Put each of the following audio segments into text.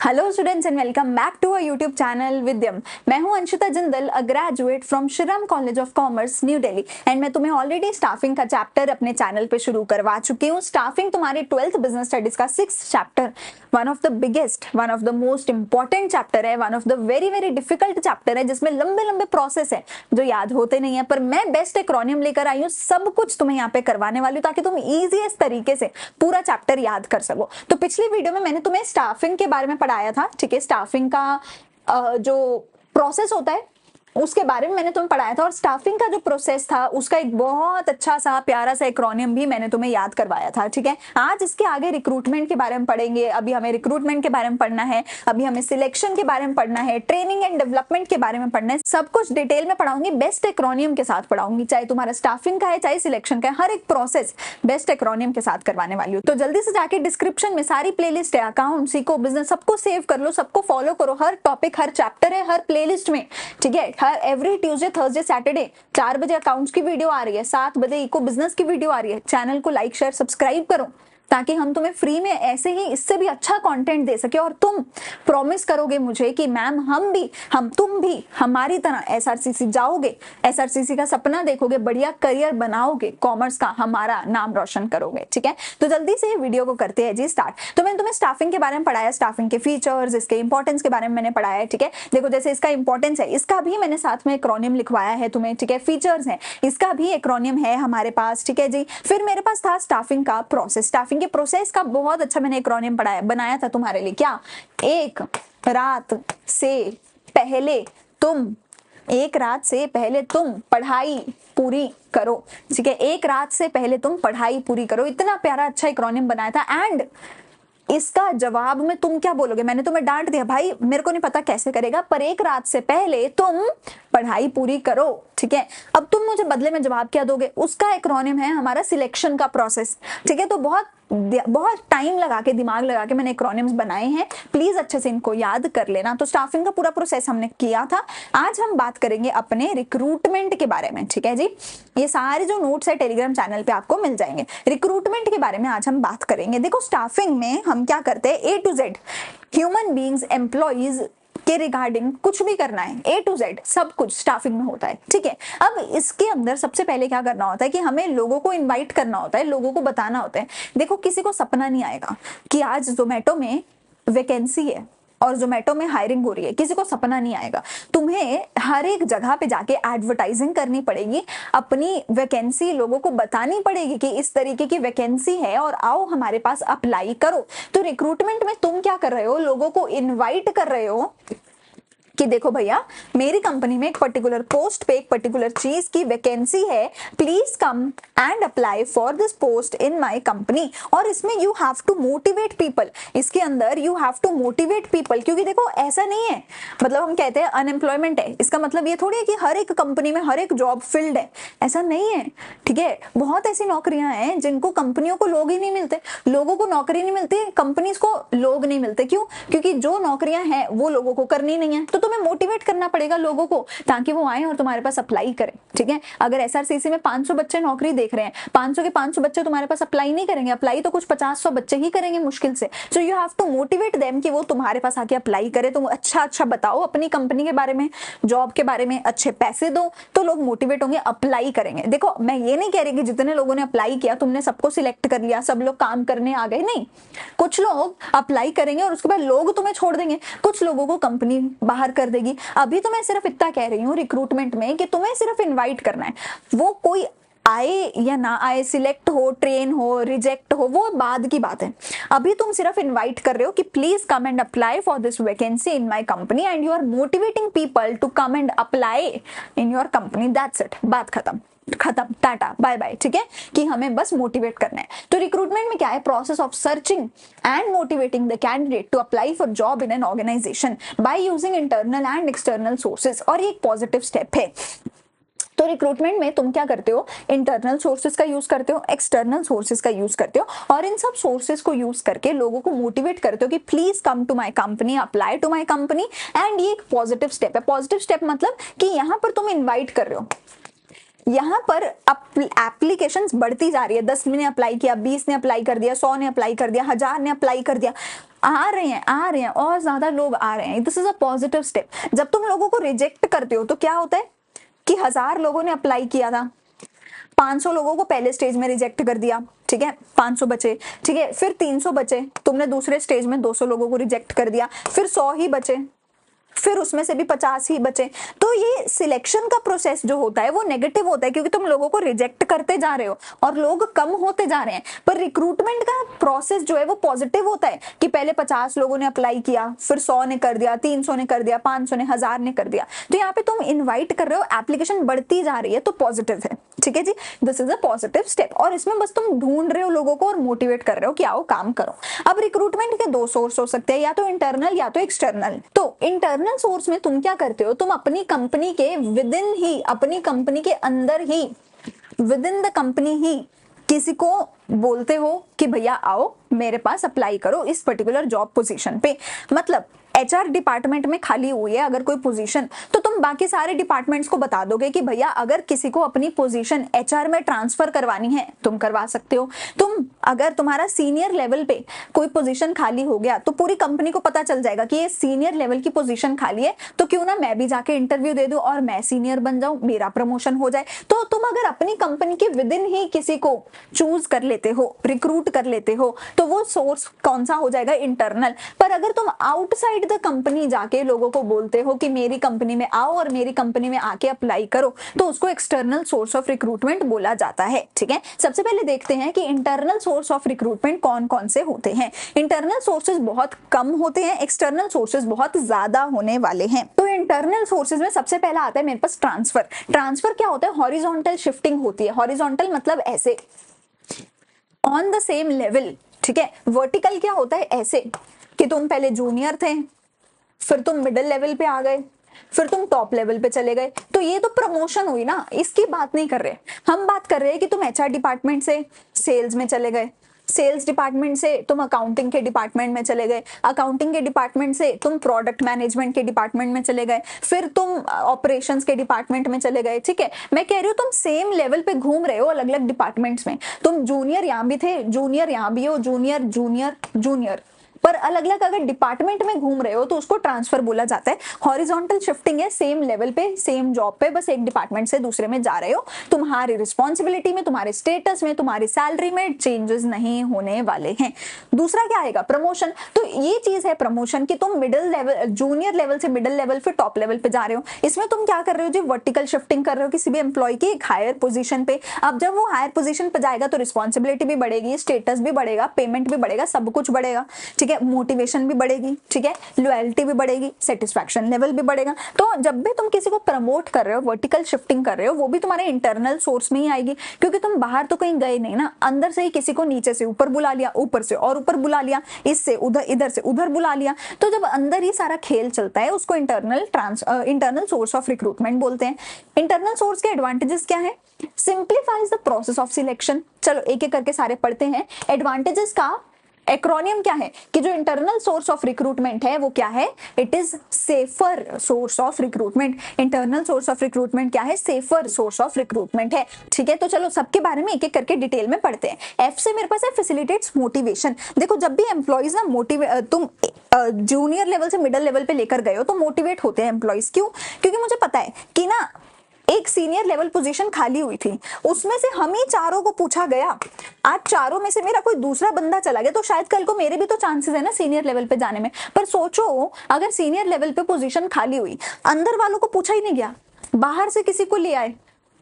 Hello students and welcome back to our YouTube channel Vidyam. मैं हूं Anshita Jindal, a graduate from Shriram college of commerce new Delhi and मैं तुम्हें already staffing का chapter अपने channel पे शुरू करवा चुकी हूं। स्टाफिंग तुम्हारे 12th बिजनेस स्टडीज का 6th chapter, one of the biggest, one of the most important chapter है, one of the very very difficult chapter है जिसमें लंबे लंबे प्रोसेस है जो याद होते नहीं है, पर मैं बेस्ट एक्रोनियम लेकर आई हूँ, सब कुछ तुम्हें यहाँ पे करवाने वाली हूँ ताकि तुम इजीएस्ट तरीके से पूरा चैप्टर याद कर सको। तो पिछली वीडियो में मैंने तुम्हें स्टाफिंग के बारे में पढ़ाया था, ठीक है। स्टाफिंग का जो प्रोसेस होता है उसके बारे में मैंने तुम्हें पढ़ाया था और स्टाफिंग का जो प्रोसेस था उसका एक बहुत अच्छा सा प्यारा सा एक्रोनियम भी मैंने तुम्हें याद करवाया था, ठीक है। आज इसके आगे रिक्रूटमेंट के बारे में पढ़ेंगे। अभी हमें रिक्रूटमेंट के बारे में पढ़ना है, अभी हमें सिलेक्शन के बारे में पढ़ना है, ट्रेनिंग एंड डेवलपमेंट के बारे में पढ़ना है। सब कुछ डिटेल में पढ़ाऊंगी, बेस्ट एक्रोनियम के साथ पढ़ाऊंगी, चाहे तुम्हारा स्टाफिंग का है चाहे सिलेक्शन का है, हर एक प्रोसेस बेस्ट एक्रोनियम के साथ करवाने वाली हूँ। तो जल्दी से जाके डिस्क्रिप्शन में सारी प्लेलिस्ट है, अकाउंट, सीखो, बिजनेस, सबको सेव कर लो, सबको फॉलो करो। हर टॉपिक, हर चैप्टर है हर प्लेलिस्ट में, ठीक है। हर एवरी ट्यूजडे, थर्सडे, सैटरडे 4 बजे अकाउंट्स की वीडियो आ रही है, 7 बजे इको बिजनेस की वीडियो आ रही है। चैनल को लाइक शेयर सब्सक्राइब करो ताकि हम तुम्हें फ्री में ऐसे ही इससे भी अच्छा कंटेंट दे सके और तुम प्रॉमिस करोगे मुझे कि मैम तुम भी हमारी तरह एसआरसीसी जाओगे, एसआरसीसी का सपना देखोगे, बढ़िया करियर बनाओगे, कॉमर्स का हमारा नाम रोशन करोगे, ठीक है। तो जल्दी से वीडियो को करते हैं जी स्टार्ट। तो मैंने तुम्हें स्टाफिंग के बारे में पढ़ाया, स्टाफिंग के फीचर्स, इसके इंपॉर्टेंस के बारे में मैंने पढ़ाया है, ठीक है। देखो जैसे इसका इंपॉर्टेंस है, इसका भी मैंने साथ में एक्रोनियम लिखवाया है तुम्हें, ठीक है। फीचर्स है, इसका भी एक्रोनियम है हमारे पास, ठीक है जी। फिर मेरे पास था स्टाफिंग का प्रोसेस, स्टाफिंग के प्रोसेस का बहुत अच्छा मैंने एक्रोनियम पढ़ाया, बनाया था तुम्हारे लिए। क्या? एक रात से पहले तुम पढ़ाई पूरी करो, ठीक है। एक रात से पहले तुम पढ़ाई पूरी करो, इतना प्यारा अच्छा एक्रोनियम बनाया था। एंड इसका जवाब में तुम क्या बोलोगे? मैंने तुम्हें डांट दिया भाई, मेरे को नहीं पता कैसे करेगा, पर एक रात से पहले तुम पढ़ाई पूरी करो, ठीक है। अब तुम मुझे बदले में जवाब क्या दोगे? उसका एक्रोनियम है हमारा सिलेक्शन का प्रोसेस, ठीक है। तो बहुत टाइम लगा के, दिमाग लगा के मैंने एक्रोनियम्स बनाए हैं, प्लीज अच्छे से इनको याद कर लेना। तो स्टाफिंग का पूरा प्रोसेस हमने किया था। आज हम बात करेंगे अपने रिक्रूटमेंट के बारे में, ठीक है जी। ये सारे जो नोट्स है टेलीग्राम चैनल पे आपको मिल जाएंगे। रिक्रूटमेंट के बारे में आज हम बात करेंगे। देखो स्टाफिंग में हम क्या करते हैं, A to Z human beings, employees के रिगार्डिंग कुछ भी करना है, A to Z सब कुछ स्टाफिंग में होता है, ठीक है। अब इसके अंदर सबसे पहले क्या करना होता है कि हमें लोगों को इनवाइट करना होता है, लोगों को बताना होता है। देखो किसी को सपना नहीं आएगा कि आज जोमेटो में वैकेंसी है और जोमेटो में हायरिंग हो रही है, किसी को सपना नहीं आएगा। तुम्हें हर एक जगह पे जाके एडवर्टाइजिंग करनी पड़ेगी, अपनी वैकेंसी लोगों को बतानी पड़ेगी कि इस तरीके की वैकेंसी है और आओ हमारे पास अप्लाई करो। तो रिक्रूटमेंट में तुम क्या कर रहे हो? लोगों को इनवाइट कर रहे हो कि देखो भैया मेरी कंपनी में एक पर्टिकुलर पोस्ट पे एक पर्टिकुलर चीज की वैकेंसी है, please come and apply for this post in my company. और इसमें you have to motivate people, इसके अंदर you have to motivate people, क्योंकि देखो ऐसा नहीं है, मतलब हम कहते हैं अनएम्प्लॉयमेंट है, इसका मतलब ये थोड़ी है कि हर एक कंपनी में हर एक जॉब फील्ड है, ऐसा नहीं है, ठीक है। बहुत ऐसी नौकरियां हैं जिनको कंपनियों को लोग ही नहीं मिलते, लोगों को नौकरी नहीं मिलती, कंपनीज को लोग नहीं मिलते। क्यों? क्योंकि जो नौकरियां हैं वो लोगों को करनी नहीं है। तो तुम्हें मोटिवेट करना पड़ेगा लोगों को ताकि वो आए और तुम्हारे पास अप्लाई करें, ठीक है। अगर एसआरसीसी में 500 बच्चे नौकरी देख रहे हैं, 500 के 500 बच्चे तुम्हारे पास अप्लाई नहीं करेंगे, अप्लाई तो कुछ 50-100 बच्चे ही करेंगे मुश्किल से। So you have to motivate them कि वो तुम्हारे पास आके अप्लाई करे। तुम अच्छा बताओ अपनी कंपनी के बारे में, जॉब के बारे में, अच्छे पैसे दो तो लोग मोटिवेट होंगे, अप्लाई करेंगे। देखो मैं ये नहीं कह रही कि जितने लोगों ने अप्लाई किया तुमने सबको सिलेक्ट कर लिया, सब लोग काम करने आ गए, नहीं। कुछ लोग अप्लाई करेंगे और उसके बाद लोग तुम्हें छोड़ देंगे, कुछ लोगों को कंपनी बाहर कर देगी। अभी तो मैं सिर्फ इतना कह रही हूँ रिक्रूटमेंट में कि तुम्हें सिर्फ इनवाइट करना है, वो कोई आए या ना आए, सिलेक्ट हो, ट्रेन हो, रिजेक्ट हो, वो बाद की बात है। अभी तुम सिर्फ इनवाइट कर रहे हो कि please come and apply for this vacancy in my company and you are motivating people to come and apply in your company, that's it, बात खत्म, टाटा बाय बाय, ठीक है। कि हमें बस मोटिवेट करना है। तो रिक्रूटमेंट में क्या है? Process of searching and motivating the candidate to apply for job in an organization by using internal and external sources, और ये एक पॉजिटिव स्टेप है। तो रिक्रूटमेंट में तुम क्या करते हो? इंटरनल सोर्सेज का यूज करते हो, एक्सटर्नल सोर्सेज का यूज करते हो, और इन सब सोर्सेज को यूज करके लोगों को मोटिवेट करते हो कि please come to my company, apply to my company. And ये एक पॉजिटिव स्टेप है। पॉजिटिव स्टेप मतलब कि यहाँ पर तुम इन्वाइट कर रहे हो, यहाँ पर एप्लीकेशंस बढ़ती जा रही है। 10 ने अप्लाई किया, 20 ने अप्लाई कर दिया, 100 ने अप्लाई कर दिया, 1000 ने अप्लाई कर दिया। आ रहे हैं और ज्यादा लोग आ रहे हैं। This is a positive step. जब तुम लोगों को रिजेक्ट करते हो तो क्या होता है कि 1000 लोगों ने अप्लाई किया था, 500 लोगों को पहले स्टेज में रिजेक्ट कर दिया, ठीक है, 500 बचे, ठीक है, फिर 300 बचे, तुमने दूसरे स्टेज में 200 लोगों को रिजेक्ट कर दिया, फिर 100 ही बचे, फिर उसमें से भी 50 ही बचे। तो ये सिलेक्शन का प्रोसेस जो होता है वो नेगेटिव होता है, क्योंकि तुम लोगों को रिजेक्ट करते जा रहे हो और लोग कम होते जा रहे हैं। पर रिक्रूटमेंट का प्रोसेस जो है वो पॉजिटिव होता है कि पहले 50 लोगों ने अप्लाई किया, फिर 100 ने कर दिया, 300 ने कर दिया, 500 ने, 1000 ने कर दिया। तो यहाँ पे तुम इन्वाइट कर रहे हो, एप्लीकेशन बढ़ती जा रही है, तो पॉजिटिव है, ठीक है जी। This is a positive step. और इसमें बस तुम ढूंढ रहे हो लोगों को और मोटिवेट कर रहे हो कि आओ काम करो। अब रिक्रूटमेंट के 2 सोर्स हो सकते हैं, या तो इंटरनल या तो एक्सटर्नल। तो इंटरनल सोर्स में तुम क्या करते हो, तुम अपनी कंपनी के विद इन ही, अपनी कंपनी के अंदर ही, विद इन द कंपनी ही किसी को बोलते हो कि भैया आओ मेरे पास अप्लाई करो इस पर्टिकुलर जॉब पोजीशन पे। मतलब एचआर डिपार्टमेंट में खाली हुई है अगर कोई पोजीशन, तो तुम बाकी सारे डिपार्टमेंट्स को बता दोगे कि भैया अगर किसी को अपनी पोजीशन एचआर में ट्रांसफर करवानी है तुम करवा सकते हो। तुम अगर तुम्हारा सीनियर लेवल पे कोई पोजीशन खाली हो गया तो पूरी कंपनी को पता चल जाएगा कि ये सीनियर लेवल की पोजीशन खाली है, तो क्यों ना मैं भी जाके इंटरव्यू दे दूं और मैं सीनियर बन जाऊं, मेरा प्रमोशन हो जाए। तो तुम अगर अपनी कंपनी के विद इन ही किसी को चूज कर लेते हो, रिक्रूट कर लेते हो, तो वो सोर्स कौन सा हो जाएगा, इंटरनल। पर अगर तुम आउटसाइड द कंपनी जाके लोगों को बोलते हो कि मेरी कंपनी में आओ और मेरी कंपनी में आके अप्लाई करो, तो उसको एक्सटर्नल सोर्स ऑफ रिक्रूटमेंट बोला जाता है, ठीक है। सबसे पहले देखते हैं कि इंटरनल सोर्स ऑफ रिक्रूटमेंट कौन कौन से होते हैं। इंटरनल सोर्सेज बहुत कम होते हैं, एक्सटर्नल सोर्सेज बहुत ज्यादा होने वाले हैं। तो इंटरनल सोर्सेज में सबसे पहला आता है मेरे पास ट्रांसफर। ट्रांसफर क्या होता है, हॉरिजॉन्टल शिफ्टिंग होती है। हॉरिजॉन्टल मतलब ऐसे ऑन द सेम लेवल, ठीक है। वर्टिकल क्या होता है, ऐसे कि तुम पहले जूनियर थे, फिर तुम मिडिल लेवल पे आ गए, फिर तुम टॉप लेवल पे चले गए, तो ये तो प्रमोशन हुई ना, इसकी बात नहीं कर रहे। हम बात कर रहे हैं कि तुम एचआर डिपार्टमेंट से सेल्स में चले गए, सेल्स डिपार्टमेंट से तुम अकाउंटिंग के डिपार्टमेंट में चले गए, अकाउंटिंग के डिपार्टमेंट से तुम प्रोडक्ट मैनेजमेंट के डिपार्टमेंट में चले गए, फिर तुम ऑपरेशंस के डिपार्टमेंट में चले गए, ठीक है। मैं कह रही हूँ तुम सेम लेवल पे घूम रहे हो अलग अलग डिपार्टमेंट्स में। तुम जूनियर यहाँ भी थे, जूनियर यहाँ भी हो, जूनियर जूनियर जूनियर, पर अलग अलग अगर डिपार्टमेंट में घूम रहे हो तो उसको ट्रांसफर बोला जाता है। हॉरिजॉन्टल शिफ्टिंग है, सेम लेवल पे सेम जॉब पे बस एक डिपार्टमेंट से दूसरे में जा रहे हो, तुम्हारी रिस्पॉन्सिबिलिटी में, तुम्हारे स्टेटस में, तुम्हारी सैलरी में चेंजेस नहीं होने वाले हैं। दूसरा क्या आएगा, प्रमोशन। तो ये चीज है प्रमोशन कि तुम मिडिल लेवल, जूनियर लेवल से मिडिल लेवल फिर टॉप लेवल पे जा रहे हो। इसमें तुम क्या कर रहे हो जी, वर्टिकल शिफ्टिंग कर रहे हो किसी भी एम्प्लॉय की एक हायर पोजीशन पे। अब जब वो हायर पोजीशन पे जाएगा तो रिस्पॉन्सिबिलिटी भी बढ़ेगी, स्टेटस भी बढ़ेगा, पेमेंट भी बढ़ेगा, सब कुछ बढ़ेगा, ठीक है। मोटिवेशन भी बढ़ेगी, ठीक है, लॉयल्टी भी बढ़ेगी, सेटिस्फैक्शन लेवल भी बढ़ेगा। तो जब भी तुम किसी को प्रमोट कर रहे हो, वर्टिकल शिफ्टिंग कर रहे हो, वो भी तुम्हारे इंटरनल सोर्स में ही आएगी, क्योंकि तुम बाहर तो कहीं गए नहीं ना, अंदर से ही किसी को नीचे से ऊपर बुला लिया, ऊपर से और ऊपर बुला लिया, इससे उधर, इधर से उधर बुला लिया। तो जब अंदर ही सारा खेल चलता है उसको इंटरनल सोर्स ऑफ रिक्रूटमेंट बोलते हैं। इंटरनल सोर्स के एडवांटेजेस क्या है, simplifies the process of selection. चलो एक एक करके सारे पढ़ते हैं। एडवांटेजेस का एक्रोनियम क्या है कि जो इंटरनल सोर्स ऑफ रिक्रूटमेंट है वो क्या है, it is safer source of recruitment. Internal source of recruitment क्या है, सेफर सोर्स ऑफ रिक्रूटमेंट है, ठीक है। तो चलो सबके बारे में एक एक करके डिटेल में पढ़ते हैं। एफ से मेरे पास है फैसिलिटेट्स मोटिवेशन। देखो जब भी एम्प्लॉइज ना तुम जूनियर लेवल से मिडिल लेवल पे लेकर गए हो तो मोटिवेट होते हैं एम्प्लॉइज। क्यों, क्योंकि मुझे पता है कि ना एक सीनियर लेवल पोजीशन खाली हुई थी, उसमें से हम ही चारों को पूछा गया, आज चारों में से मेरा कोई दूसरा बंदा चला गया तो शायद कल को मेरे भी तो चांसेस है ना सीनियर लेवल पे जाने में। पर सोचो अगर सीनियर लेवल पे पोजीशन खाली हुई, अंदर वालों को पूछा ही नहीं गया, बाहर से किसी को ले आए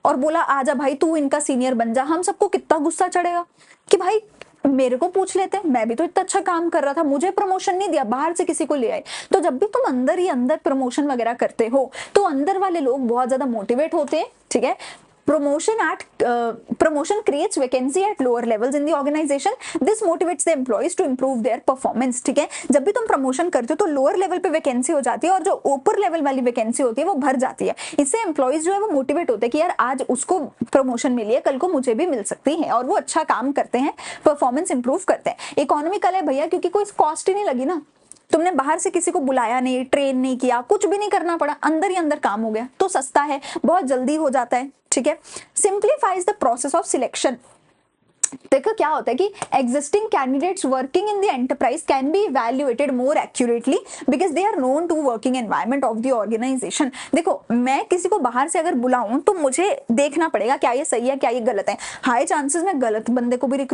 और बोला आजा भाई तू इनका सीनियर बन जा, हम सबको कितना गुस्सा चढ़ेगा कि भाई मेरे को पूछ लेते, मैं भी तो इतना अच्छा काम कर रहा था, मुझे प्रमोशन नहीं दिया, बाहर से किसी को ले आए। तो जब भी तुम अंदर ही अंदर प्रमोशन वगैरह करते हो तो अंदर वाले लोग बहुत ज्यादा मोटिवेट होते हैं, ठीक है। Promotion creates vacancy at lower levels in the organization. This motivates the employees to improve their performance. ठीक है, जब भी तुम प्रमोशन करते हो तो लोअर लेवल पे वैकेंसी हो जाती है और जो ऊपर लेवल वाली वैकेंसी होती है वो भर जाती है। इससे एम्प्लॉइज जो है वो मोटिवेट होते हैं कि यार आज उसको प्रमोशन मिली है, कल को मुझे भी मिल सकती है, और वो अच्छा काम करते हैं, परफॉर्मेंस इंप्रूव करते हैं। इकोनॉमिकल है भैया, क्योंकि कोई कॉस्ट ही नहीं लगी ना, तुमने बाहर से किसी को बुलाया नहीं, ट्रेन नहीं किया, कुछ भी नहीं करना पड़ा, अंदर ही अंदर काम हो गया, तो सस्ता है, बहुत जल्दी हो जाता है, ठीक है। Simplifies the process of selection. देखो क्या होता है कि existing candidates working in the enterprise can be evaluated more accurately because they are known to working environment of the organization. देखो मैं किसी को बाहर से अगर बुलाऊं तो मुझे देखना पड़ेगा क्या ये सही है क्या ये गलत है। हाई चांसेस मैं गलत बंदे को भी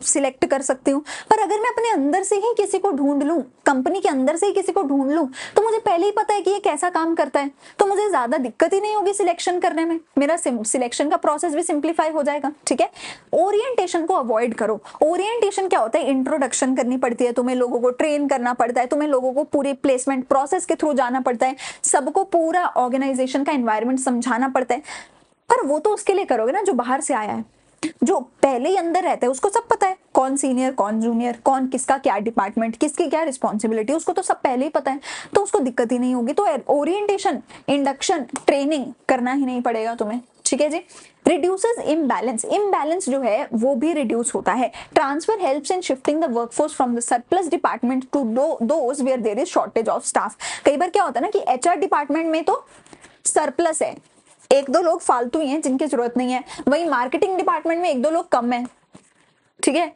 सिलेक्ट कर सकती हूँ, पर अगर मैं अपने अंदर से ही किसी को ढूंढ लूं, कंपनी के अंदर से ही किसी को ढूंढ लूं, तो मुझे पहले ही पता है कि ये कैसा काम करता है, तो मुझे ज्यादा दिक्कत ही नहीं होगी सिलेक्शन करने में, मेरा सिलेक्शन का प्रोसेस भी सिंप्लीफाई हो जाएगा। ठीक है, ओरिएंटेशन को अवॉइड करो। ओरिएंटेशन क्या होता है, इंट्रोडक्शन करनी पड़ती है, तुम्हें लोगों को ट्रेन करना पड़ता है, तुम्हें लोगों को पूरे प्लेसमेंट प्रोसेस के थ्रू जाना पड़ता है, सबको पूरा ऑर्गेनाइजेशन का एनवायरनमेंट समझाना पड़ता है। पर वो तो उसके लिए करोगे ना जो बाहर से आया है, जो पहले ही अंदर रहता है उसको सब पता है, कौन सीनियर कौन जूनियर, कौन किसका क्या डिपार्टमेंट, किसकी क्या रिस्पॉन्सिबिलिटी, उसको तो सब पहले ही पता है, तो उसको दिक्कत ही नहीं होगी। तो ओरिएंटेशन, इंडक्शन, ट्रेनिंग करना ही नहीं पड़ेगा तुम्हें। ठीक है जी। रिड्यूसेस इम्बैलेंस, इम्बैलेंस जो है वो भी रिड्यूस होता है। Transfer helps in shifting the workforce from the surplus department to those where there is shortage of staff. कई बार क्या होता है ना कि एचआर डिपार्टमेंट में तो सरप्लस है, एक दो लोग फालतू ही हैं जिनकी जरूरत नहीं है, वही मार्केटिंग डिपार्टमेंट में एक दो लोग कम है। ठीक है,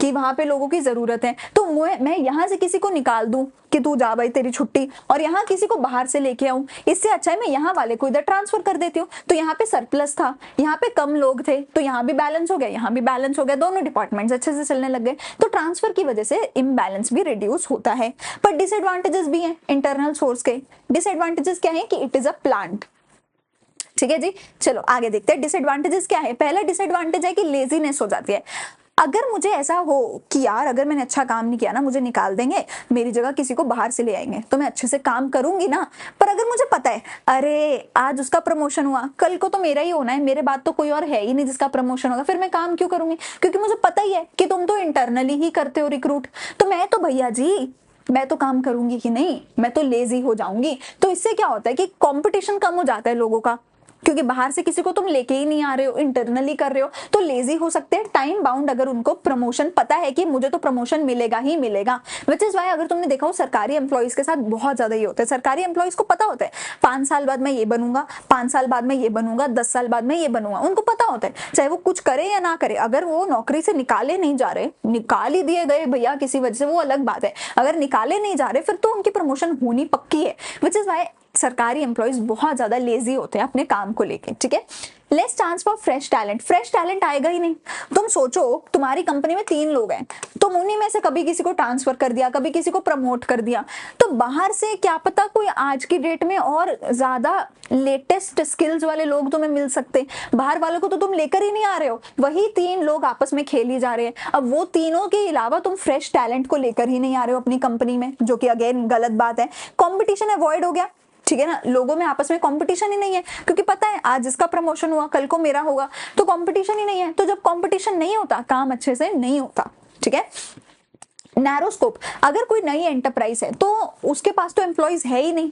कि वहां पे लोगों की जरूरत है, तो मैं यहां से किसी को निकाल दूं कि तू जा भाई तेरी छुट्टी, और यहाँ किसी को बाहर से लेके आऊं, इससे अच्छा है मैं यहाँ वाले को इधर ट्रांसफर कर देती हूँ। तो यहाँ पे सरप्लस था, यहाँ पे कम लोग थे, तो यहाँ भी बैलेंस हो गया, यहाँ भी बैलेंस हो गया, दोनों डिपार्टमेंट्स अच्छे से चलने लग गए। तो ट्रांसफर की वजह से इम्बैलेंस भी रिड्यूस होता है। पर डिसएडवांटेजेस भी हैं इंटरनल सोर्स के। डिसएडवांटेजेस क्या है कि इट इज अ प्लांट। ठीक है जी, चलो आगे देखते हैं डिसएडवांटेजेस क्या है। पहला डिसएडवांटेज है कि लेजीनेस हो जाती है। अगर मुझे ऐसा हो कि यार अगर मैंने अच्छा काम नहीं किया ना मुझे निकाल देंगे, मेरी जगह किसी को बाहर से ले आएंगे, तो मैं अच्छे से काम करूंगी ना। पर अगर मुझे पता है अरे आज उसका प्रमोशन हुआ, कल को तो मेरा ही होना है, मेरे बाद तो कोई और है ही नहीं जिसका प्रमोशन होगा, फिर मैं काम क्यों करूंगी? क्योंकि मुझे पता ही है कि तुम तो इंटरनली ही करते हो रिक्रूट, तो मैं तो भैया जी मैं तो काम करूंगी ही नहीं, मैं तो लेजी हो जाऊंगी। तो इससे क्या होता है कि कंपटीशन कम हो जाता है लोगों का, क्योंकि बाहर से किसी को तुम लेके ही नहीं आ रहे हो, इंटरनली कर रहे हो, तो लेजी हो सकते हैं। टाइम बाउंड, अगर उनको प्रमोशन पता है कि मुझे तो प्रमोशन मिलेगा ही मिलेगा, विच इज वाई अगर तुमने देखा हो सरकारी एम्प्लॉइज के साथ बहुत ज्यादा ये होता है। सरकारी एम्प्लॉइज को पता होता है 5 साल बाद मैं ये बनूंगा, 5 साल बाद मैं ये बनूंगा, 10 साल बाद मैं ये बनूंगा, उनको पता होता है, चाहे वो कुछ करे या ना करे। अगर वो नौकरी से निकाले नहीं जा रहे, निकाल ही दिए गए भैया किसी वजह से, वो अलग बात है, अगर निकाले नहीं जा रहे फिर तो उनकी प्रमोशन होनी पक्की है। विच इज वाई सरकारी एम्प्लॉइज बहुत ज्यादा लेजी होते हैं अपने काम को लेके। ठीक है, less chance for fresh talent, fresh talent आएगा ही नहीं। तुम सोचो तुम्हारी कंपनी में 3 लोग हैं, तुम उन्हीं में से कभी किसी को ट्रांसफर कर दिया, कभी किसी को प्रमोट कर दिया, तो बाहर से क्या पता कोई आज की डेट में और ज्यादा लेटेस्ट स्किल्स वाले लोग तुम्हें मिल सकते। बाहर वालों को तो तुम लेकर ही नहीं आ रहे हो, वही 3 लोग आपस में खेल ही जा रहे हैं। अब वो तीनों के अलावा तुम फ्रेश टैलेंट को लेकर ही नहीं आ रहे हो अपनी कंपनी में, जो कि अगेन गलत बात है। कॉम्पिटिशन अवॉइड हो गया। ठीक है ना, लोगों में आपस में कंपटीशन ही नहीं है, क्योंकि पता है आज इसका प्रमोशन हुआ कल को मेरा होगा, तो कंपटीशन ही नहीं है। तो जब कंपटीशन नहीं होता काम अच्छे से नहीं होता। ठीक है, नैरो स्कोप, अगर कोई नई एंटरप्राइज है तो उसके पास तो एम्प्लॉइज है ही नहीं,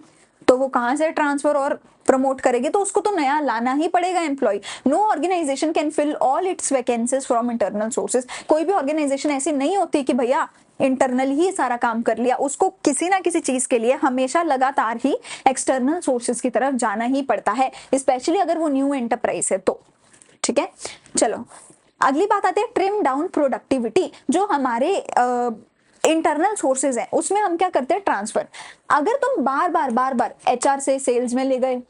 तो वो कहां से ट्रांसफर और प्रमोट करेगी, तो उसको तो नया लाना ही पड़ेगा employ. No organization can fill all its vacancies from internal sources. कोई भी ऑर्गेनाइजेशन ऐसी नहीं होती कि भैया इंटरनल ही सारा काम कर लिया, उसको किसी ना किसी चीज के लिए हमेशा लगातार ही एक्सटर्नल सोर्सेज की तरफ जाना ही पड़ता है, स्पेशली अगर वो न्यू एंटरप्राइज है तो। ठीक है, चलो अगली बात आती है ट्रिम डाउन प्रोडक्टिविटी। जो हमारे इंटरनल सोर्सेज है उसमें हम क्या करते हैं, ट्रांसफर। अगर तुम बार बार एचआर से सेल्स में ले गए,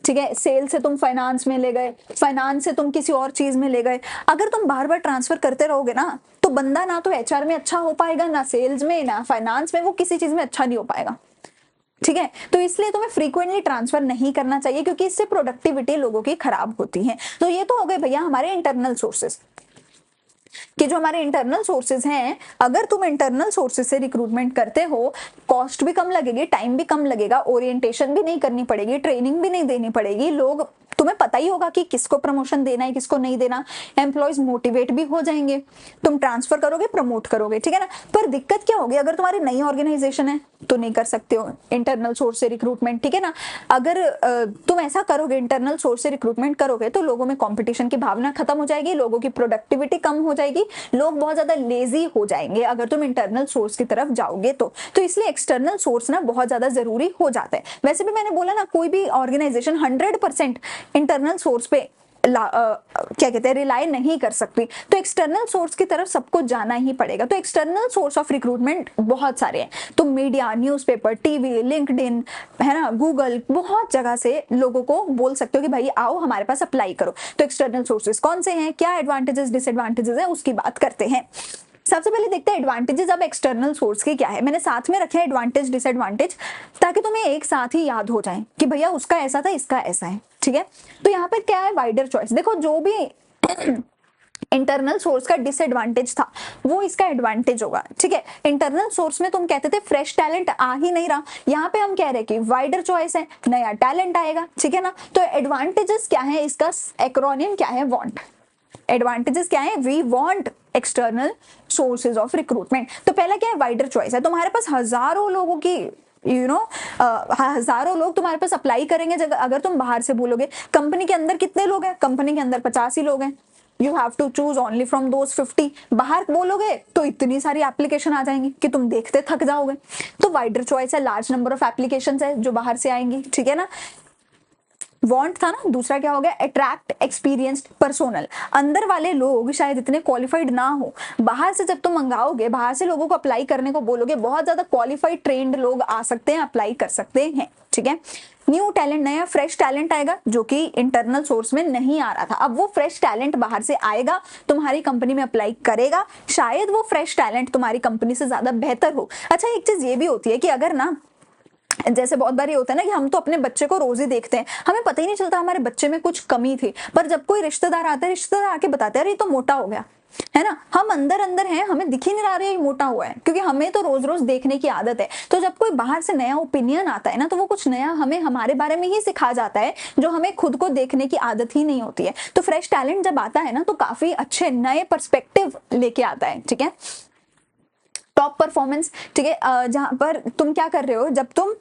ठीक है, सेल से तुम फाइनेंस में ले गए, फाइनेंस से तुम किसी और चीज में ले गए, अगर तुम बार बार ट्रांसफर करते रहोगे ना, तो बंदा ना तो एचआर में अच्छा हो पाएगा, ना सेल्स में, ना फाइनेंस में, वो किसी चीज में अच्छा नहीं हो पाएगा। ठीक है, तो इसलिए तुम्हें फ्रीक्वेंटली ट्रांसफर नहीं करना चाहिए, क्योंकि इससे प्रोडक्टिविटी लोगों की खराब होती है। तो ये तो हो गए भैया हमारे इंटरनल सोर्सेज, कि जो हमारे इंटरनल सोर्सेज हैं, अगर तुम इंटरनल सोर्सेज से रिक्रूटमेंट करते हो, कॉस्ट भी कम लगेगी, टाइम भी कम लगेगा, ओरिएंटेशन भी नहीं करनी पड़ेगी, ट्रेनिंग भी नहीं देनी पड़ेगी, लोग तुम्हें पता ही होगा कि किसको प्रमोशन देना है किसको नहीं देना, एम्प्लॉयज मोटिवेट भी हो जाएंगे, तुम ट्रांसफर करोगे प्रमोट करोगे। ठीक है ना, पर दिक्कत क्या होगी, अगर तुम्हारी नई ऑर्गेनाइजेशन है तो नहीं कर सकते हो इंटरनल सोर्स से रिक्रूटमेंट। ठीक है ना, अगर तुम ऐसा करोगे इंटरनल सोर्स से रिक्रूटमेंट करोगे तो लोगों में कंपटीशन की भावना खत्म हो जाएगी, लोगों की प्रोडक्टिविटी कम हो जाएगी, लोग बहुत ज्यादा लेजी हो जाएंगे अगर तुम इंटरनल सोर्स की तरफ जाओगे तो इसलिए एक्सटर्नल सोर्स ना बहुत ज्यादा जरूरी हो जाता है। वैसे भी मैंने बोला ना, कोई भी ऑर्गेनाइजेशन 100% इंटरनल सोर्स पे क्या कहते हैं रिलाई नहीं कर सकती, तो एक्सटर्नल सोर्स की तरफ सबको जाना ही पड़ेगा। तो एक्सटर्नल सोर्स ऑफ रिक्रूटमेंट बहुत सारे हैं, तो मीडिया, न्यूज़पेपर, टीवी, लिंक्डइन, है ना, गूगल, बहुत जगह से लोगों को बोल सकते हो कि भाई आओ हमारे पास अप्लाई करो। तो एक्सटर्नल सोर्सेज कौन से हैं, क्या एडवांटेजेस डिसएडवांटेजेस है, उसकी बात करते हैं। सबसे पहले देखते हैं एडवांटेजेस अब एक्सटर्नल सोर्स के क्या है। मैंने साथ में रखे हैं एडवांटेज डिसएडवांटेज, ताकि तुम्हें एक साथ ही याद हो जाए कि भैया उसका ऐसा था, इसका ऐसा है, ठीक है। तो यहाँ पे क्या है, वाइडर चॉइस। देखो जो भी इंटरनल सोर्स का डिसएडवांटेज था वो इसका एडवांटेज होगा, ठीक है। इंटरनल सोर्स में तुम कहते थे फ्रेश टैलेंट आ ही नहीं रहा, यहाँ पे हम कह रहे हैं कि वाइडर चॉइस है, नया टैलेंट आएगा, ठीक है ना। तो एडवांटेजेस क्या है, इसका एक्रोनिम क्या है, वांट। एडवांटेजेस क्या है, we want external sources of recruitment. तो पहला क्या है, वाइडर चॉइस है। तुम्हारे पास हजारों लोगों की हजारों लोग तुम्हारे पास अप्लाई करेंगे अगर तुम बाहर से बोलोगे। कंपनी के अंदर कितने लोग हैं, कंपनी के अंदर 50 ही लोग हैं, you have to choose only from those 50। बाहर बोलोगे तो इतनी सारी एप्लीकेशन आ जाएंगी कि तुम देखते थक जाओगे। तो वाइडर चॉइस है, लार्ज नंबर ऑफ एप्लीकेशन है जो बाहर से आएंगी, ठीक है ना। वांट था ना, दूसरा क्या हो गया, अट्रैक्ट एक्सपीरियंस्ड पर्सोनल। अंदर वाले लोग शायद इतने क्वालिफाइड ना हो, बाहर से जब तुम मंगाओगे, बाहर से लोगों को अप्लाई करने को बोलोगे, बहुत ज्यादा क्वालिफाइड ट्रेंड लोग आ सकते हैं, अप्लाई कर सकते हैं, ठीक है। न्यू टैलेंट, नया फ्रेश टैलेंट आएगा जो कि इंटरनल सोर्स में नहीं आ रहा था। अब वो फ्रेश टैलेंट बाहर से आएगा, तुम्हारी कंपनी में अप्लाई करेगा, शायद वो फ्रेश टैलेंट तुम्हारी कंपनी से ज्यादा बेहतर हो। अच्छा, एक चीज ये भी होती है कि अगर ना, जैसे बहुत बार ये होता है ना कि हम तो अपने बच्चे को रोज ही देखते हैं, हमें पता ही नहीं चलता हमारे बच्चे में कुछ कमी थी, पर जब कोई रिश्तेदार आता है, रिश्तेदार आके बताते हैं अरे ये तो मोटा हो गया, है ना। हम अंदर अंदर हैं, हमें दिख ही नहीं रहा है ये मोटा हुआ है, क्योंकि हमें तो रोज रोज देखने की आदत है। तो जब कोई बाहर से नया ओपिनियन आता है ना, तो वो कुछ नया हमें हमारे बारे में ही सिखा जाता है, जो हमें खुद को देखने की आदत ही नहीं होती है। तो फ्रेश टैलेंट जब आता है ना, तो काफी अच्छे नए पर्सपेक्टिव लेके आता है, ठीक है। टॉप परफॉर्मेंस, ठीक है, जहां पर तुम क्या कर रहे हो, जब तुम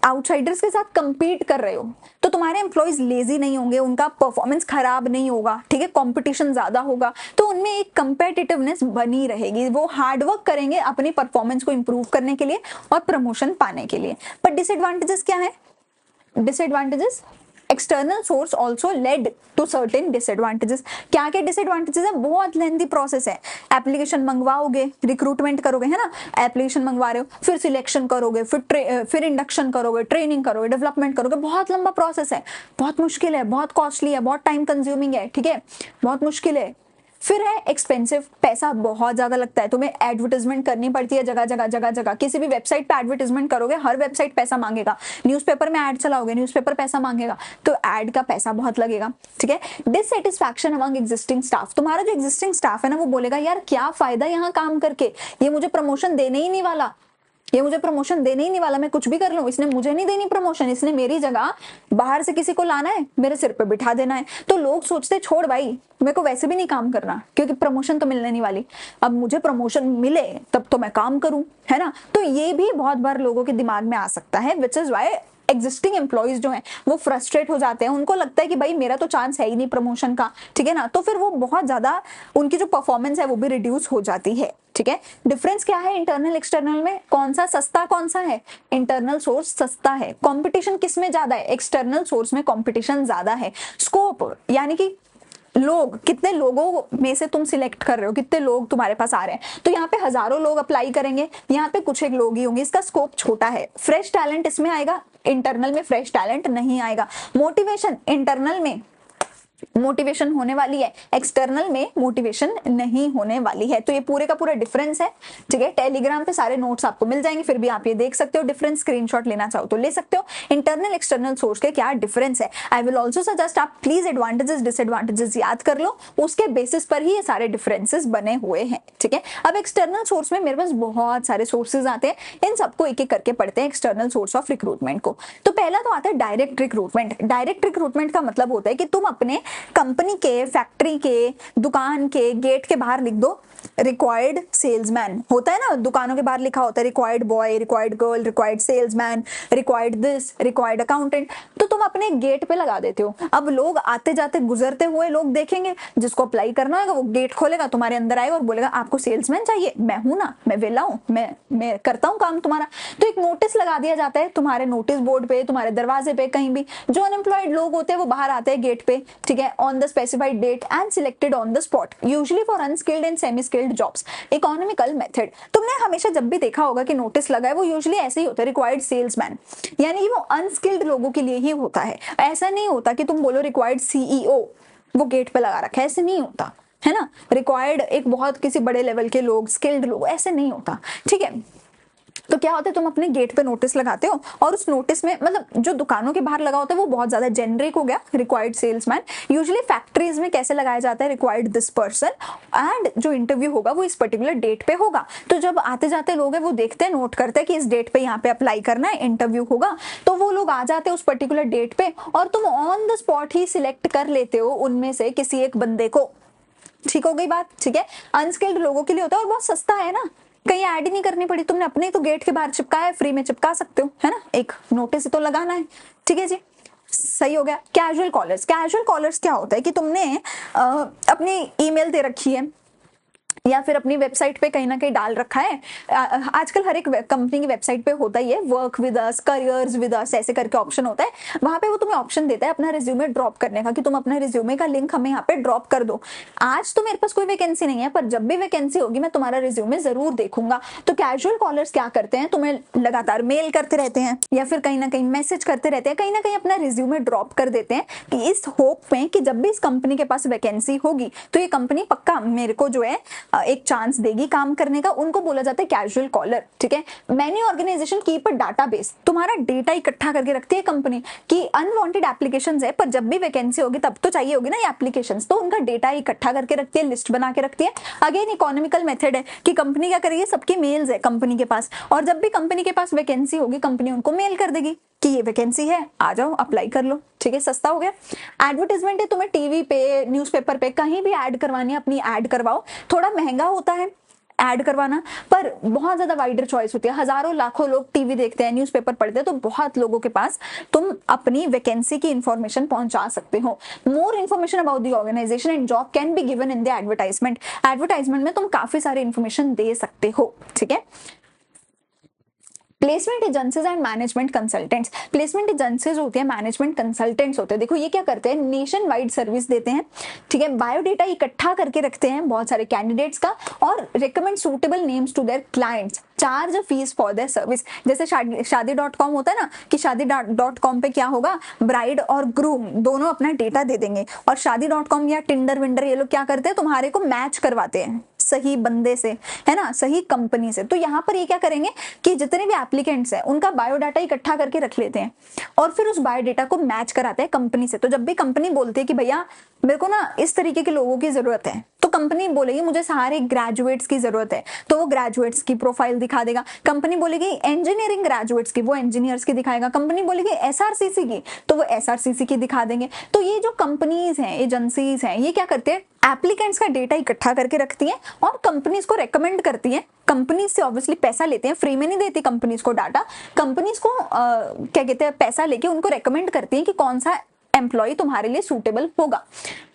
आउटसाइडर्स के साथ compete कर रहे हो, तो तुम्हारे एम्प्लॉइज लेजी नहीं होंगे, उनका परफॉर्मेंस खराब नहीं होगा, ठीक है। कंपटीशन ज्यादा होगा, तो उनमें एक कंपेटिटिवनेस बनी रहेगी, वो हार्डवर्क करेंगे अपनी परफॉर्मेंस को इंप्रूव करने के लिए और प्रमोशन पाने के लिए। पर डिसएडवांटेजेस क्या है, disadvantages, external source also lead to certain disadvantages. क्या क्या डिसएडवांटेजेस है, बहुत लेंथी प्रोसेस है। एप्लीकेशन मंगवाओगे, रिक्रूटमेंट करोगे, है ना, एप्लीकेशन मंगवा रहे हो, फिर सिलेक्शन करोगे, फिर इंडक्शन करोगे, ट्रेनिंग करोगे, डेवलपमेंट करोगे, बहुत लंबा प्रोसेस है, बहुत मुश्किल है, बहुत कॉस्टली है, बहुत टाइम कंज्यूमिंग है, ठीक है, बहुत मुश्किल है। फिर है एक्सपेंसिव, पैसा बहुत ज्यादा लगता है, तुम्हें एडवर्टाइजमेंट करनी पड़ती है जगह जगह जगह जगह। किसी भी वेबसाइट पे एडवर्टाइजमेंट करोगे, हर वेबसाइट पैसा मांगेगा, न्यूज़पेपर में ऐड चलाओगे, न्यूज़पेपर पैसा मांगेगा, तो ऐड का पैसा बहुत लगेगा, ठीक है। डिससेटिस्फैक्शन अमंग एग्जिस्टिंग स्टाफ, तुम्हारा जो एग्जिस्टिंग स्टाफ है ना, वो बोलेगा यार क्या फायदा यहाँ काम करके, ये मुझे प्रमोशन देने ही नहीं वाला, ये मुझे प्रमोशन देने ही नहीं वाला, मैं कुछ भी कर लूं, इसने मुझे नहीं देनी प्रमोशन, इसने मेरी जगह बाहर से किसी को लाना है, मेरे सिर पे बिठा देना है। तो लोग सोचते छोड़ भाई, मेरे को वैसे भी नहीं काम करना, क्योंकि प्रमोशन तो मिलने नहीं वाली, अब मुझे प्रमोशन मिले तब तो मैं काम करूं, है ना। तो ये भी बहुत बार लोगों के दिमाग में आ सकता है, which is why existing employees जो हैं वो फ्रस्ट्रेट हो जाते हैं, उनको लगता है कि भाई मेरा तो चांस है ही नहीं प्रमोशन का, ठीक है ना। तो फिर वो बहुत ज्यादा, उनकी जो परफॉर्मेंस है वो भी रिड्यूस हो जाती है, ठीक है। डिफरेंस क्या है इंटरनल एक्सटर्नल में, कौन सा सस्ता कौन सा है, इंटरनल सोर्स सस्ता है। कंपटीशन किस में ज्यादा है, एक्सटर्नल सोर्स में कंपटीशन ज्यादा है। स्कोप यानी कि लोग, कितने लोगों में से तुम सिलेक्ट कर रहे हो, कितने लोग तुम्हारे पास आ रहे हैं, तो यहाँ पे हजारों लोग अप्लाई करेंगे, यहाँ पे कुछ एक लोग ही होंगे, इसका स्कोप छोटा है। फ्रेश टैलेंट इसमें आएगा, इंटरनल में फ्रेश टैलेंट नहीं आएगा। मोटिवेशन, इंटरनल में मोटिवेशन होने वाली है, एक्सटर्नल में मोटिवेशन नहीं होने वाली है। तो ये पूरे का पूरा डिफरेंस है, ठीक है। टेलीग्राम पे सारे नोट्स आपको मिल जाएंगे, फिर भी आप ये देख सकते हो, डिफरेंस स्क्रीनशॉट लेना चाहो तो ले सकते हो। इंटरनल एक्सटर्नल सोर्स के क्या डिफरेंस है, आई विल ऑल्सो सजेस्ट आप प्लीज एडवांटेजेस डिसएडवांटेजेस याद कर लो, उसके बेसिस पर ही ये सारे डिफरेंसेस बने हुए हैं, ठीक है। अब एक्सटर्नल सोर्स में मेरे पास बहुत सारे सोर्सेज आते हैं, इन सबको एक एक करके पढ़ते हैं एक्सटर्नल सोर्स ऑफ रिक्रूटमेंट को। तो पहला तो आता है डायरेक्ट रिक्रूटमेंट। डायरेक्ट रिक्रूटमेंट का मतलब होता है कि तुम अपने कंपनी के, फैक्ट्री के, दुकान के गेट के बाहर लिख दो रिक्वायर्ड सेल्समैन, होता है ना, दुकानों के बाहर लिखा होता है required boy, required girl, required salesman, required this, required accountant, तो तुम अपने गेट पे लगा देते हो। अब लोग आते जाते गुजरते हुए लोग देखेंगे, जिसको अप्लाई करना होगा वो गेट खोलेगा, तुम्हारे अंदर आएगा और बोलेगा आपको सेल्समैन चाहिए, मैं हूं ना, मैं वेला हूं, मैं करता हूं काम तुम्हारा। तो एक नोटिस लगा दिया जाता है तुम्हारे नोटिस बोर्ड पे, तुम्हारे दरवाजे पे, कहीं भी जो अनएम्प्लॉयड लोग होते हैं वो बाहर आते हैं गेट पे, ठीक है। ठीक है, on the specified date and selected on the spot, usually for unskilled and semi skilled jobs, economical method. तुमने हमेशा जब भी देखा होगा कि नोटिस लगा है वो यूजुअली ऐसे ही होता है, रिक्वायर्ड सेल्समैन, यानी कि वो अनस्किल्ड लोगों के लिए ही होता है। ऐसा नहीं होता कि तुम बोलो रिक्वायर्ड सीईओ, वो गेट पे लगा रखा है, ऐसे नहीं होता है ना। रिक्वायर्ड एक बहुत किसी बड़े लेवल के लोग, स्किल्ड लोग, ऐसे नहीं होता, ठीक है। तो क्या होता है, तुम अपने गेट पे नोटिस लगाते हो और उस नोटिस में मतलब जो दुकानों के बाहर लगा होता है वो बहुत ज्यादा जेनरिक हो गया, रिक्वायर्ड सेल्समैन। यूजुअली फैक्ट्रीज में कैसे लगाया जाता है, रिक्वायर्ड दिस पर्सन, एंड जो इंटरव्यू होगा वो इस पर्टिकुलर डेट पे होगा। तो जब आते जाते लोग हैं वो देखते हैं, नोट करते हैं कि इस डेट पे यहाँ पे अप्लाई करना है, इंटरव्यू होगा, तो वो लोग आ जाते हैं उस पर्टिकुलर डेट पे और तुम on the spot he select कर लेते हो उनमें से किसी एक बंदे को। ठीक हो गई बात, ठीक है। अनस्किल्ड लोगों के लिए होता है और बहुत सस्ता है ना, कहीं ऐड ही नहीं करनी पड़ी, तुमने अपने तो गेट के बाहर चिपकाया है, फ्री में चिपका सकते हो, है ना, एक नोटिस तो लगाना है, ठीक है जी, सही हो गया। कैजुअल कॉलर्स, कैजुअल कॉलर्स क्या होता है कि तुमने अपनी ईमेल दे रखी है या फिर अपनी वेबसाइट पे कहीं ना कहीं डाल रखा है। आजकल हर एक कंपनी की वेबसाइट पे होता ही है, work with us, careers with us, ऐसे करके ऑप्शन होता है। वहां पे वो तुम्हें ऑप्शन देता है अपना रिज्यूमे ड्रॉप करने का, कि तुम अपने रिज्यूमे का लिंक हमें यहाँ पे ड्रॉप कर दो। आज तो मेरे पास कोई वैकेंसी नहीं है, पर जब भी वैकेंसी होगी मैं तुम्हारा रिज्यूमे जरूर देखूंगा। तो कैजुअल कॉलर्स क्या करते हैं, तुम्हें लगातार मेल करते रहते हैं या फिर कहीं ना कहीं मैसेज करते रहते हैं, कहीं ना कहीं अपना रिज्यूमे ड्रॉप कर देते हैं कि इस होप में कि जब भी इस कंपनी के पास वैकेंसी होगी तो ये कंपनी पक्का मेरे को जो है एक चांस देगी काम करने का। उनको बोला जाता है कैजुअल कॉलर, ठीक है। Many organization keep a database, तुम्हारा डेटा इकट्ठा करके रखती है कंपनी कि अनवांटेड एप्लीकेशंस है, पर जब भी वैकेंसी होगी तब तो चाहिए होगी ना ये एप्लीकेशंस, तो उनका डेटा इकट्ठा करके रखती है, लिस्ट बना के रखती है। अगेन इकोनॉमिकल मेथड है कि कंपनी क्या करेगी, सबकी मेल्स है कंपनी के पास, और जब भी कंपनी के पास वैकेंसी होगी कंपनी उनको मेल कर देगी कि ये वैकेंसी है, आ जाओ अप्लाई कर लो, ठीक है, सस्ता हो गया। एडवर्टाइजमेंट है, तुम्हें टीवी पे, न्यूज़पेपर पे कहीं भी ऐड करवानी है, अपनी ऐड करवाओ। थोड़ा महंगा होता है ऐड करवाना, पर बहुत ज्यादा वाइडर चॉइस होती है। हजारों लाखों लोग टीवी देखते हैं, न्यूज़पेपर पढ़ते हैं, तो बहुत लोगों के पास तुम अपनी वैकेंसी की इंफॉर्मेशन पहुंचा सकते हो। More information about the organization and job can be given in the advertisement, advertisement में तुम काफी सारी इन्फॉर्मेशन दे सकते हो, ठीक है। Placement agencies and management consultants, placement agencies होती है, मैनेजमेंट कंसल्टेंट्स होते हैं। देखो ये क्या करते हैं, नेशन वाइड सर्विस देते हैं, ठीक है, बायोडेटा इकट्ठा करके रखते हैं बहुत सारे कैंडिडेट्स का और recommend suitable names to their clients, charge a fee for their service. जैसे शादी.com होता है ना, कि शादी.com पे क्या होगा, ब्राइड और ग्रूम दोनों अपना डेटा दे देंगे, और शादी.com या टिंडर विंडर ये लोग क्या करते हैं, तुम्हारे को मैच करवाते हैं सही बंदे से, है ना, सही कंपनी से। तो यहाँ पर ये क्या करेंगे कि जितने भी एप्लीकेंट्स हैं उनका बायोडाटा इकट्ठा करके रख लेते हैं और फिर उस बायोडाटा को मैच कराते हैं कंपनी से। तो जब भी कंपनी बोलती है कि भैया मेरे को ना इस तरीके के लोगों की जरूरत है, तो कंपनी बोलेगी मुझे सारे ग्रेजुएट्स की जरूरत है, तो वो ग्रेजुएट्स की प्रोफाइल दिखा देगा। कंपनी बोलेगी इंजीनियरिंग ग्रेजुएट्स की, वो इंजीनियर्स की दिखाएगा। कंपनी बोलेगी एसआरसीसी की, तो वो एसआरसीसी की दिखा देंगे। तो ये जो कंपनीज हैं, एजेंसीज हैं, ये क्या करते हैं, एप्लीकेंट्स का डेटा इकट्ठा करके रखती है और कंपनीज को रेकमेंड करती है। कंपनीज से ऑब्वियसली पैसा लेते हैं, फ्री में नहीं देती कंपनीज को डाटा, कंपनीज को क्या कहते हैं, पैसा लेके उनको रेकमेंड करती है कि कौन सा एम्प्लॉय तुम्हारे लिए सूटेबल होगा,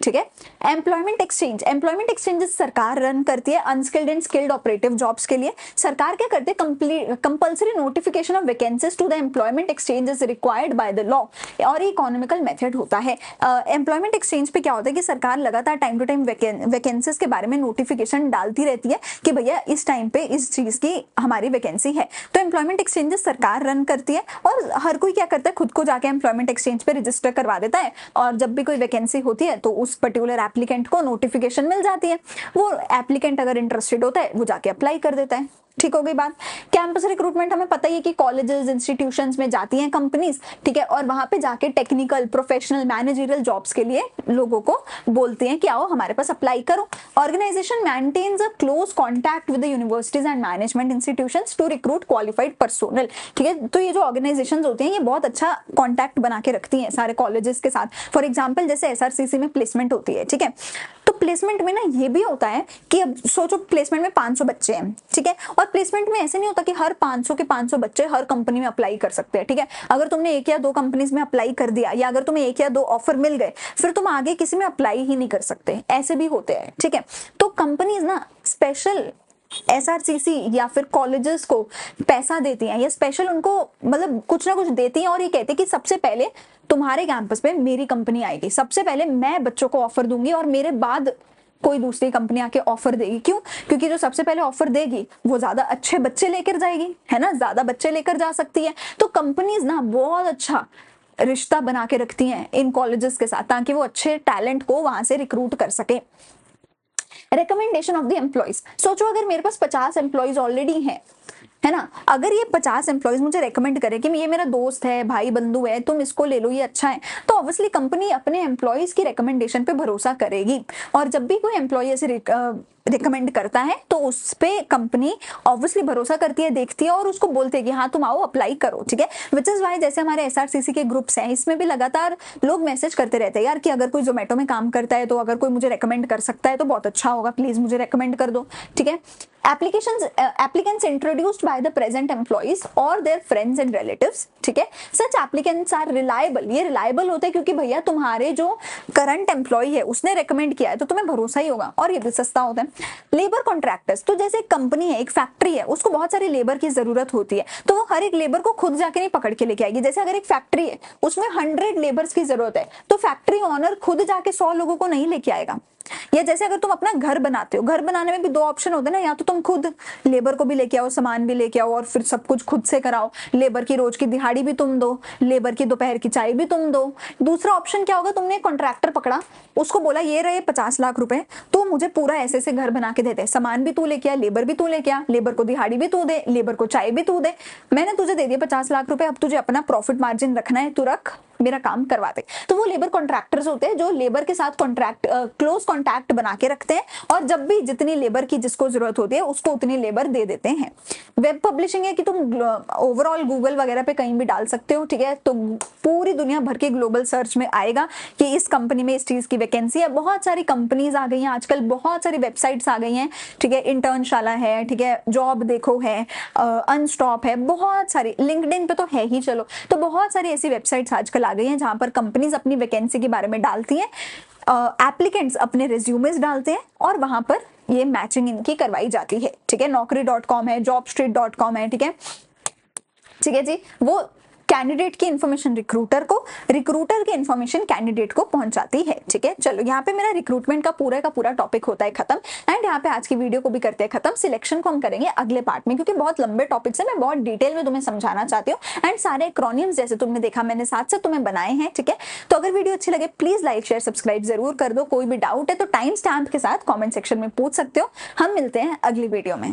ठीक है। एम्प्लॉयमेंट एक्सचेंज, एम्प्लॉयमेंट एक्सचेंजेस सरकार रन करती है unskilled and skilled operative jobs के लिए। सरकार क्या करते हैं, compulsory notification of vacancies to the employment exchange is required by the law, और इकोनॉमिकल मेथड होता है। एम्प्लॉयमेंट एक्सचेंज पे क्या होता है कि सरकार लगातार टाइम टू टाइम वैकेंसीज के बारे में नोटिफिकेशन डालती रहती है कि भैया इस टाइम पे इस चीज की हमारी वैकेंसी है। तो एम्प्लॉयमेंट एक्सचेंजेस सरकार रन करती है और हर कोई क्या करता है, खुद को जाके एम्प्लॉयमेंट एक्सचेंज पे रजिस्टर करवा देता है, और जब भी कोई वैकेंसी होती है तो उस पर्टिकुलर एप्लीकेंट को नोटिफिकेशन मिल जाती है। वो एप्लीकेंट अगर इंटरेस्टेड होता है वो जाके अप्लाई कर देता है, ठीक हो गई बात। कैंपस रिक्रूटमेंट हमें पता ही है कि कॉलेजेस, इंस्टीट्यूशंस में जाती हैं कंपनीज, ठीक है, और वहां पे जाके टेक्निकल, प्रोफेशनल, मैनेजरियल जॉब्स के लिए लोगों को बोलते हैं कि आओ हमारे पास अप्लाई करो। Organization maintains a close contact with the universities and management institutions to recruit qualified personnel, ठीक है। तो ये जो ऑर्गेनाइजेशंस होती हैं ये बहुत अच्छा कॉन्टैक्ट बना के रखती हैं सारे कॉलेजेस के साथ। फॉर एग्जाम्पल जैसे एसआरसीसी में प्लेसमेंट होती है, ठीक है, तो प्लेसमेंट में ना ये भी होता है कि अब सोचो प्लेसमेंट में 500 बच्चे हैं, ठीक है, और प्लेसमेंट में ऐसे नहीं होता कि हर 500 के 500 बच्चे हर कंपनी में अप्लाई कर सकते हैं, ठीक है। अगर तुमने एक या दो कंपनीज में अप्लाई कर दिया या अगर तुम्हें एक या दो ऑफर मिल गए, फिर तुम आगे किसी में अप्लाई ही नहीं कर सकते, ऐसे भी होते हैं, ठीक है। तो कंपनीज ना स्पेशल एसआरसीसी या फिर कॉलेजेस को पैसा देती हैं या स्पेशल उनको मतलब कुछ ना कुछ देती हैं और ये कहते हैं कि सबसे पहले तुम्हारे कैंपस पे मेरी कंपनी आएगी, सबसे पहले मैं बच्चों को ऑफर दूंगी और मेरे बाद कोई दूसरी कंपनी आके ऑफर देगी। क्यों? क्योंकि जो सबसे पहले ऑफर देगी वो ज्यादा अच्छे बच्चे लेकर जाएगी, है ना, ज्यादा बच्चे लेकर जा सकती है। तो कंपनीज ना बहुत अच्छा रिश्ता बना के रखती हैं इन कॉलेजेस के साथ ताकि वो अच्छे टैलेंट को वहां से रिक्रूट कर सके। रिकमेंडेशन ऑफ द एम्प्लॉइज, सोचो अगर मेरे पास 50 एम्प्लॉइज ऑलरेडी हैं, है ना, अगर ये 50 एम्प्लॉइज मुझे रेकमेंड करे कि ये मेरा दोस्त है, भाई बंधु है, तुम इसको ले लो, ये अच्छा है, तो ऑब्वियसली कंपनी अपने एम्प्लॉइज की रिकमेंडेशन पे भरोसा करेगी। और जब भी कोई एम्प्लॉय ऐसे रिकमेंड करता है तो उस पे कंपनी ऑब्वियसली भरोसा करती है, देखती है और उसको बोलते हैं कि हाँ तुम आओ अप्लाई करो, ठीक है। विच इज वाई जैसे हमारे एसआरसीसी के ग्रुप्स हैं, इसमें भी लगातार लोग मैसेज करते रहते हैं यार कि अगर कोई जोमेटो में काम करता है तो अगर कोई मुझे रेकमेंड कर सकता है तो बहुत अच्छा होगा, प्लीज मुझे रेकमेंड कर दो, ठीक है। applicants introduced by the present employees or their friends and relatives, ठीक है। such applicants are reliable, ये reliable होते हैं क्योंकि भैया तुम्हारे जो करंट एम्प्लॉय है उसने रेकमेंड किया है तो तुम्हें भरोसा ही होगा और ये भी सस्ता होता है। लेबर कॉन्ट्रैक्टर्स, तो जैसे एक कंपनी है, एक फैक्ट्री है, उसको बहुत सारी लेबर की जरूरत होती है तो वो हर एक लेबर को खुद जाके नहीं पकड़ के लेके आएगी। जैसे अगर एक फैक्ट्री है उसमें 100 लेबर्स की जरूरत है तो फैक्ट्री ओनर खुद जाके 100 लोगों को नहीं लेके आएगा। या जैसे अगर तुम अपना घर बनाते हो, घर बनाने में भी 2 ऑप्शन होते हैं ना, या तो तुम खुद लेबर को भी लेके आओ, सामान भी लेके आओ और फिर सब कुछ खुद से कराओ, लेबर की रोज की दिहाड़ी भी तुम दो, लेबर की दोपहर की चाय भी तुम दो। दूसरा ऑप्शन क्या होगा, तुमने कॉन्ट्रैक्टर पकड़ा, उसको बोला ये रहे 50 लाख रुपए, तो मुझे पूरा ऐसे से घर बना के देते, सामान भी तू लेके आ, लेबर भी तू लेके आ, लेबर को दिहाड़ी भी तू दे, लेबर को चाय भी तू दे, मैंने तुझे दे दिया 50 लाख रुपए, अब तुझे अपना प्रॉफिट मार्जिन रखना है, तू रख, मेरा काम करवाते। तो वो लेबर कॉन्ट्रैक्टर्स होते हैं जो लेबर के साथ क्लोज कॉन्टैक्ट बना के रखते हैं और जब भी जितनी लेबर की जिसको जरूरत होती है उसको उतनी लेबर दे देते हैं। वेब पब्लिशिंग है कि तुम ओवरऑल गूगल वगैरह पे कहीं भी डाल सकते हो, ठीक है, तो पूरी दुनिया भर के ग्लोबल सर्च में आएगा कि इस कंपनी में इस चीज की वैकेंसी है। बहुत सारी कंपनीज आ गई हैं आजकल, बहुत सारी वेबसाइट्स आ गई हैं, ठीक है, इंटर्नशाला है, ठीक है, जॉब देखो है, अनस्टॉप है, बहुत सारी, लिंक्डइन पे तो है ही, चलो, तो बहुत सारी ऐसी वेबसाइट्स आजकल आ गई हैं जहां पर कंपनीज अपनी वैकेंसी के बारे में डालती हैं, एप्लीकेंट्स अपने रिज्यूमेस डालते हैं और वहां पर ये मैचिंग इनकी करवाई जाती है, ठीक है। naukri.com है, jobstreet.com है, ठीक है, ठीक है जी। वो कैंडिडेट की इन्फॉर्मेशन रिक्रूटर को, रिक्रूटर की इन्फॉर्मेशन कैंडिडेट को पहुंचाती है, ठीक है। चलो यहाँ पे मेरा रिक्रूटमेंट का पूरा टॉपिक होता है खत्म एंड यहाँ पे आज की वीडियो को भी करते हैं खत्म। सिलेक्शन को हम करेंगे अगले पार्ट में क्योंकि बहुत लंबे टॉपिक्स है, मैं बहुत डिटेल में तुम्हें समझाना चाहती हूँ एंड सारे एक्रोनियम्स जैसे तुमने देखा मैंने साथ साथ तुम्हें बनाए हैं, ठीक है। तो अगर वीडियो अच्छी लगे प्लीज लाइक शेयर सब्सक्राइब जरूर कर दो। कोई भी डाउट है तो टाइम स्टैम्प के साथ कॉमेंट सेक्शन में पूछ सकते हो। हम मिलते हैं अगली वीडियो में।